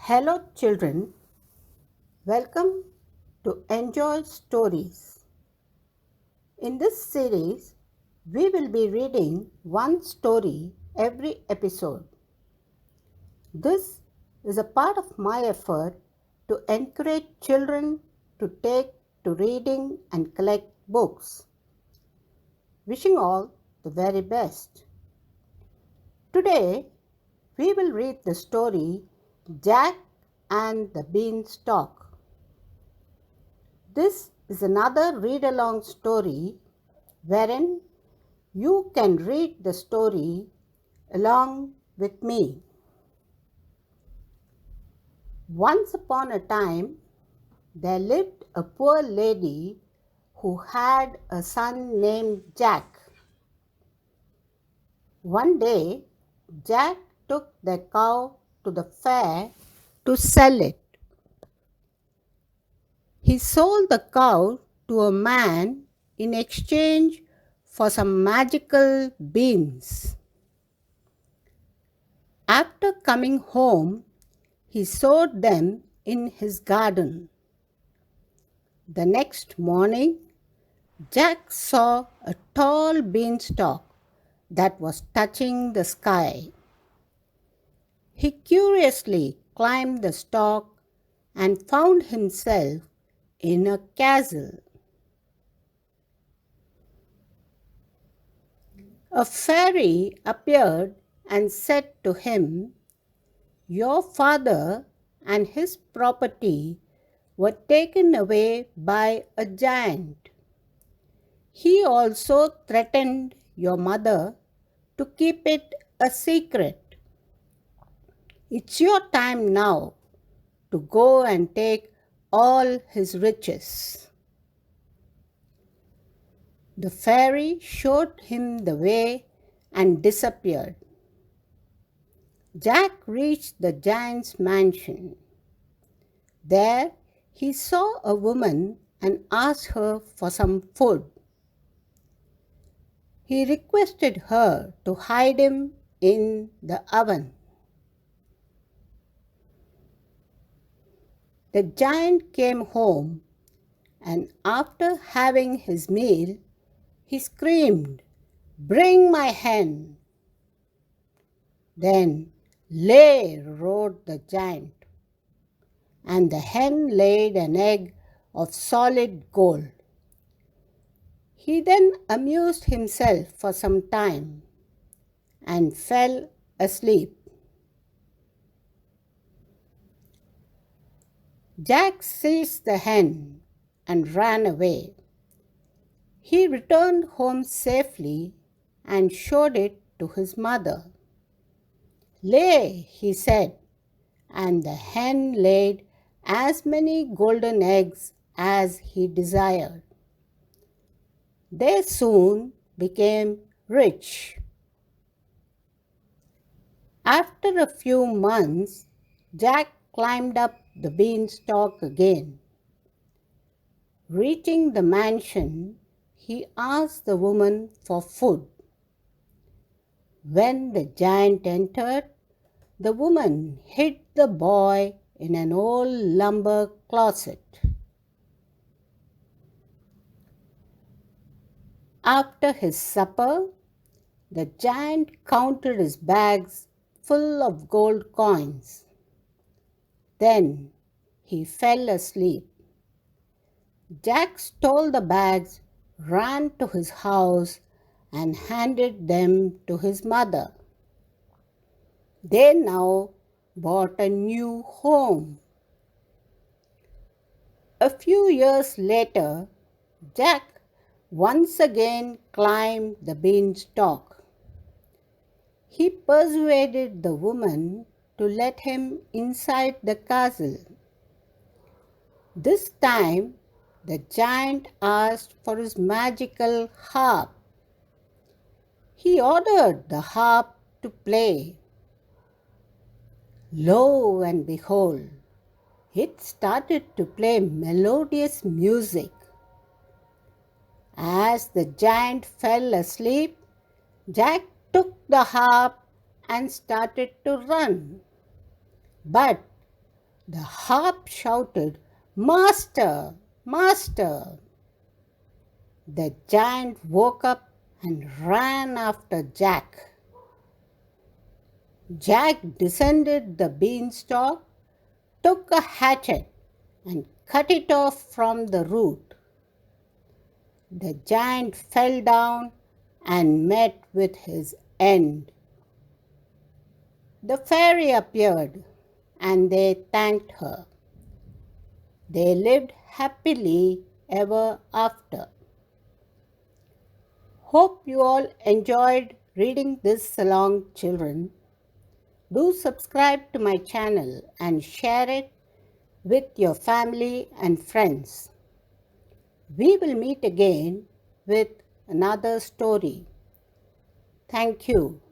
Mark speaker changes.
Speaker 1: Hello, children. Welcome to Enjoy Stories. In this series, we will be reading one story every episode. This is a part of my effort to encourage children to take to reading and collect books. Wishing all the very best. Today, we will read the story Jack and the Beanstalk. This is another read along story wherein you can read the story along with me. Once upon a time, there lived a poor lady who had a son named Jack. One day, Jack took the cow to the fair to sell it. He sold the cow to a man in exchange for some magical beans. After coming home, he sowed them in his garden. The next morning, Jack saw a tall beanstalk that was touching the sky. He curiously climbed the stalk and found himself in a castle. A fairy appeared and said to him, "Your father and his property were taken away by a giant. He also threatened your mother to keep it a secret. It's your time now to go and take all his riches." The fairy showed him the way and disappeared. Jack reached the giant's mansion. There he saw a woman and asked her for some food. He requested her to hide him in the oven. The giant came home, and after having his meal, he screamed, "Bring my hen!" "Then lay," roared the giant, and the hen laid an egg of solid gold. He then amused himself for some time and fell asleep. Jack seized the hen and ran away. He returned home safely and showed it to his mother. "Lay," he said, and the hen laid as many golden eggs as he desired. They soon became rich. After a few months, Jack climbed up the beanstalk again. Reaching the mansion, he asked the woman for food. When the giant entered, the woman hid the boy in an old lumber closet. After his supper, the giant counted his bags full of gold coins. Then he fell asleep. Jack stole the bags, ran to his house, and handed them to his mother. They now bought a new home. A few years later, Jack once again climbed the beanstalk. He persuaded the woman to let him inside the castle. This time, the giant asked for his magical harp. He ordered the harp to play. Lo and behold, it started to play melodious music. As the giant fell asleep, Jack took the harp and started to run. But The harp shouted, "Master! Master!" The giant woke up and ran after Jack. Jack descended the beanstalk, took a hatchet, and cut it off from the root. The giant fell down and met with his end. The fairy appeared, and they thanked her. They lived happily ever after. Hope you all enjoyed reading this along, children. Do subscribe to my channel and share it with your family and friends. We will meet again with another story. Thank you.